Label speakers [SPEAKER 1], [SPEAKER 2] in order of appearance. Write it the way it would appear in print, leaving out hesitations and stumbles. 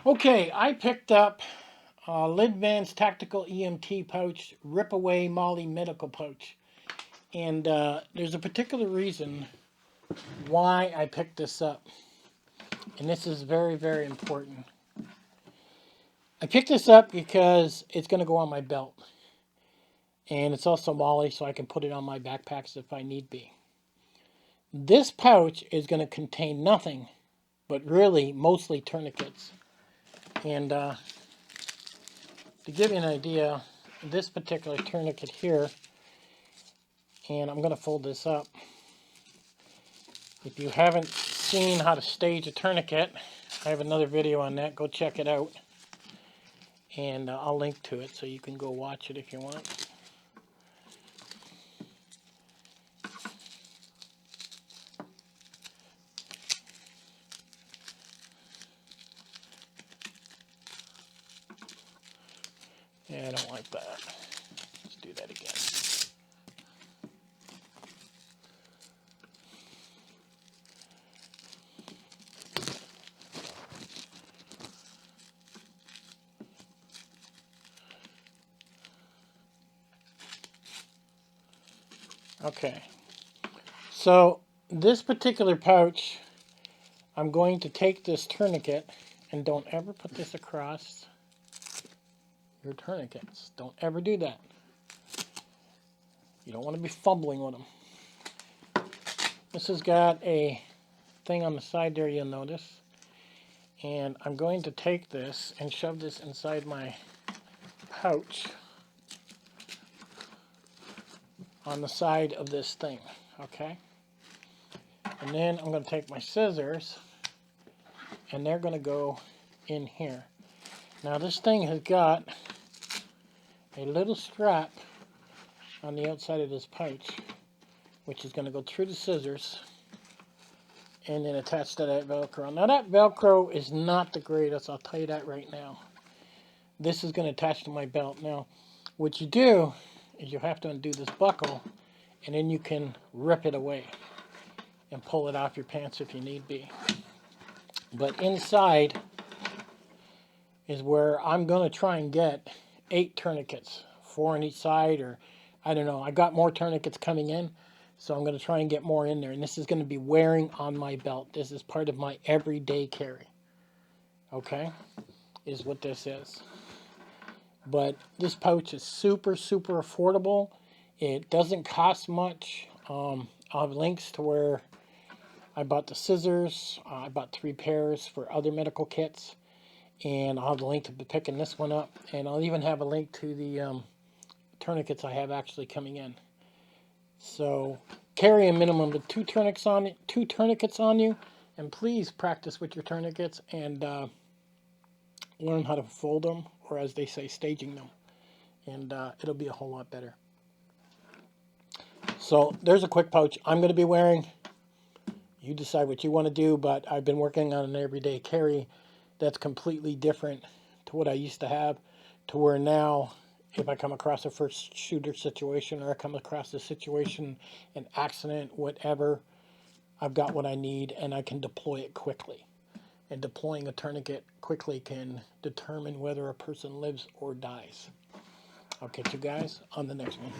[SPEAKER 1] Okay, I picked up LIVANS Tactical EMT pouch, Rip Away Molle medical pouch. And there's a particular reason why I picked this up. And this is very, very important. I picked this up because it's going to go on my belt. And it's also Molle, so I can put it on my backpacks if I need be. This pouch is going to contain nothing, but really mostly tourniquets. And to give you an idea, this particular tourniquet here, and I'm going to fold this up. If you haven't seen how to stage a tourniquet, I have another video on that. Go check it out. And I'll link to it so you can go watch it if you want. Yeah, I don't like that. Let's do that again. Okay. So this particular pouch, I'm going to take this tourniquet, and don't ever put this across your tourniquets. Don't ever do that. You don't want to be fumbling with them. This has got a thing on the side there, you'll notice. And I'm going to take this and shove this inside my pouch on the side of this thing, okay? And then I'm going to take my scissors, and they're going to go in here. Now this thing has got a little strap on the outside of this pouch, which is going to go through the scissors and then attach to that Velcro. Now that Velcro is not the greatest, I'll tell you that right now. This is going to attach to my belt. Now, what you do is you have to undo this buckle, and then you can rip it away and pull it off your pants if you need be. But inside is where I'm going to try and get 8 tourniquets, 4 on each side, or I don't know. I got more tourniquets coming in, so I'm going to try and get more in there. And this is going to be wearing on my belt. This is part of my everyday carry. Okay? Is what this is. But this pouch is super, super affordable. It doesn't cost much. I'll have links to where I bought the scissors. I bought 3 pairs for other medical kits. And I'll have a link to picking this one up. And I'll even have a link to the tourniquets I have actually coming in. So carry a minimum of 2 tourniquets on you. And please practice with your tourniquets and learn how to fold them, or as they say, staging them. And it'll be a whole lot better. So there's a quick pouch I'm going to be wearing. You decide what you want to do, but I've been working on an everyday carry that's completely different to what I used to have, to where now if I come across a first shooter situation, or I come across a situation, an accident, whatever, I've got what I need and I can deploy it quickly. And deploying a tourniquet quickly can determine whether a person lives or dies. I'll catch you guys on the next one.